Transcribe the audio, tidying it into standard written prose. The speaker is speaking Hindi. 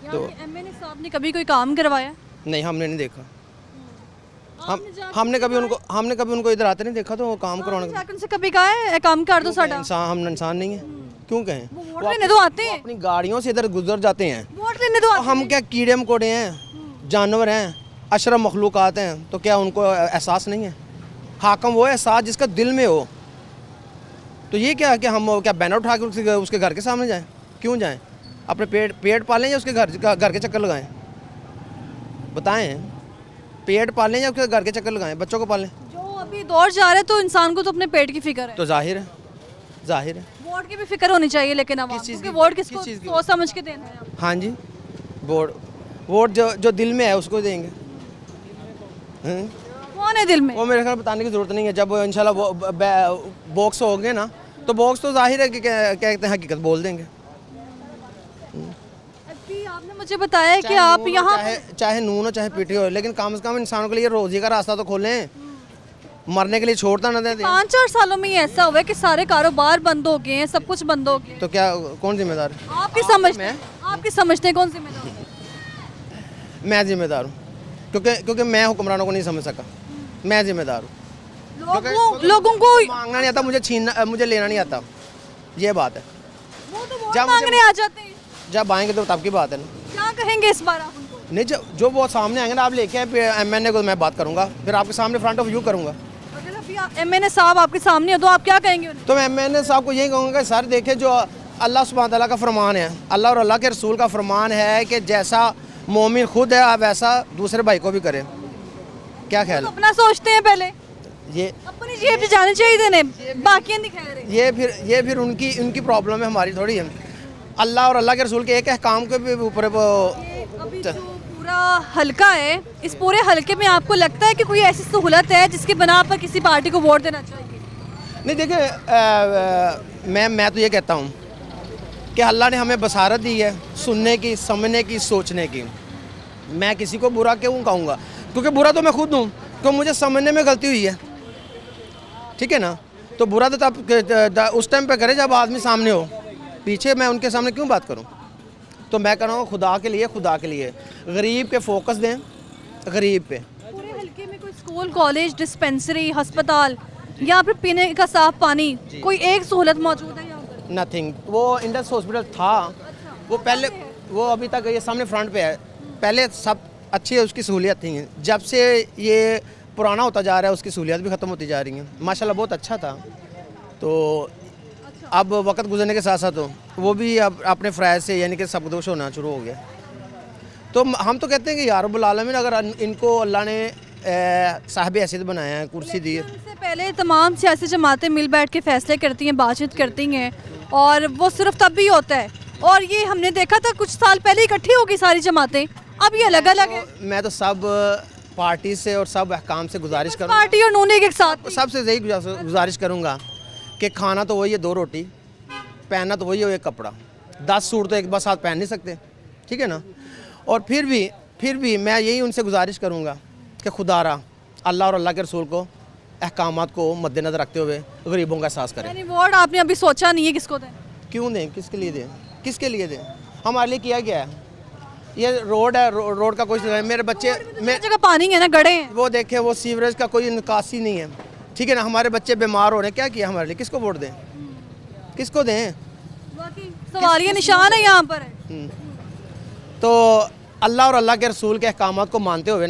तो एमएनए साहब ने कभी कोई काम करवाया? नहीं, हमने नहीं देखा। आपने जाके हमने कभी उनको इधर आते नहीं देखा, तो वो काम करवाने का जाकर उनसे कभी कहा है काम कर दो साडा? इंसान, हम इंसान नहीं है, क्यों कहें? वो वोट लेने तो आते हैं, अपनी गाड़ियों से इधर गुजर जाते हैं। वोट लेने तो आते हम क्या कीड़े मकोड़े हैं, जानवर हैं, अशरफ मखलूक़ात हैं, तो क्या उनको एहसास नहीं है? हाकम वो एहसास जिसका दिल में हो। तो ये क्या कि हम क्या बैनर उठा के उसके घर के सामने जाएं? क्यों जाएं? अपने पेट पालें या उसके घर के चक्कर लगाएं? बताएं, पेट पालें या उसके घर के चक्कर लगाएं? बच्चों को पालें जो अभी दौर जा रहा है, तो इंसान को तो अपने पेट की फिक्र है। तो जाहिर है, जाहिर है। वोट की भी फिक्र होनी चाहिए, लेकिन अब किस चीज़ क्योंकि की? वोट किस किसको चीज़ की? सोच समझ के देना है अब। हाँ जी, वोट जो दिल में है उसको देंगे। कौन है दिल में? वो मेरे ख्याल बताने की ज़रूरत नहीं है। जब इंशाल्लाह वो बॉक्स हो गए ना, तो बॉक्स तो जाहिर है कि क्या कहते हैं, हकीकत बोल देंगे। अभी आपने मुझे बताया कि आप यहाँ चाहे नून हो चाहे पीटी हो, लेकिन कम से कम इंसानों के लिए रोजी का रास्ता तो खोलें, मरने के लिए छोड़ता ना दें। 5-4 सालों में ही ऐसा हुआ है कि सारे कारोबार बंद हो गए हैं, सब कुछ बंद हो गया। तो क्या कौन जिम्मेदार है? आपकी समझते हैं कौन जिम्मेदार है? मैं जिम्मेदार हूँ, क्योंकि मैं हुक्मरानों को नहीं समझ सका। मैं जिम्मेदार हूँ। लोगों को मांगना नहीं आता, मुझे लेना नहीं आता, ये बात है। वो तो वोट जब मुझे- मांगने आ जाते हैं। जब आएंगे तो तब की बात है ना। क्या कहेंगे इस बार आप उनको? नहीं, जो वो सामने आएंगे ना, आप लेके आए एमएनए को, मैं बात करूंगा, फिर आपके सामने फ्रंट ऑफ व्यू करूंगा। अगर अभी एमएनए साहब आपके सामने हो तो आप क्या कहेंगे उन्हें? तो मैं एमएनए साहब को यही कहूँगा कि सर देखें, जो अल्लाह सुब्हान तआला का फरमान है, अल्लाह और अल्लाह के रसूल का फरमान है कि जैसा मोमिन खुद है, वैसा दूसरे भाई को भी करे। क्या ख्याल तो है? अपना सोचते हैं पहले, ये अपनी जेब से जाने चाहिए देने, बाकी नहीं कह रहे। ये फिर उनकी प्रॉब्लम है, हमारी थोड़ी है। अल्लाह और अल्लाह के रसूल के एक अहकाम के भी ऊपर अभी जो पूरा हलका है, इस पूरे हलके में आपको लगता है कि कोई ऐसी सहूलत है जिसके बना पर किसी पार्टी को वोट देना चाहिए? नहीं, देखिए, मैं तो ये कहता हूँ कि अल्लाह ने हमें बसारत दी है, सुनने की, समझने की, सोचने की। मैं किसी को बुरा क्यों कहूँगा? क्योंकि बुरा तो मैं खुद हूँ, क्योंकि मुझे समझने में गलती हुई है, ठीक है ना। तो बुरा तो तब उस टाइम पे करे जब आदमी सामने हो, पीछे मैं उनके सामने क्यों बात करूं? तो मैं कह रहा हूँ खुदा के लिए गरीब पे फोकस दें, गरीब पे। पूरे हलके में कोई स्कूल, कॉलेज, डिस्पेंसरी, अस्पताल या फिर पीने का साफ पानी, कोई एक सहूलत मौजूद है यहाँ पर? नथिंग। वो इंडस हॉस्पिटल था, वो पहले, वो अभी तक ये सामने फ्रंट पे है, पहले सब अच्छी है, उसकी सहूलियत थी। जब से ये पुराना होता जा रहा है, उसकी सहूलियत भी ख़त्म होती जा रही हैं। माशाल्लाह बहुत अच्छा था, तो अब वक्त गुजरने के साथ साथ वो भी अब अपने फ़राइज़ से यानी कि सबकदोश होना शुरू हो गया। तो हम तो कहते हैं कि या रब्बुल आलमीन, अगर इनको अल्लाह ने साहिब हैसियत बनाया है, कुर्सी दी है। इससे पहले तमाम सियासी जमातें मिल बैठ के फैसले करती हैं, बातचीत करती हैं, और वो सिर्फ तब भी होता है। और ये हमने देखा था कुछ साल पहले इकट्ठी हो गई सारी जमातें, अब ये अलग अलग है। मैं तो सब पार्टी से और सब अहकाम से गुजारिश करूँगा, पार्टी और नून एक साथ। सबसे यही गुजारिश करूँगा कि खाना तो वही है 2 रोटी, पहनना तो वही हो 1 कपड़ा, 10 सूट तो एक बार साथ पहन नहीं सकते, ठीक है ना। और फिर भी मैं यही उनसे गुजारिश करूँगा कि खुदारा अल्लाह और अल्लाह के रसूल को अहकामात को मद्देनज़र रखते हुए गरीबों का एहसास करें। यानी वोट आपने अभी सोचा नहीं है किसको दें? क्यों दें? किसके लिए दें? किसके लिए दें? हमारे लिए किया गया है। ये रोड है, रोड का कुछ नहीं है। मेरे बच्चे मेरी जगह पानी है ना, गड़े हैं। वो देखे, वो सीवरेज का कोई निकासी नहीं है, ठीक है ना। हमारे बच्चे बीमार हो रहे हैं, क्या किया हमारे लिए? किसको वोट दें? किसको दें? सवालिया निशान है यहाँ पर। तो अल्लाह और अल्लाह के रसूल के अहकामात को मानते हुए ना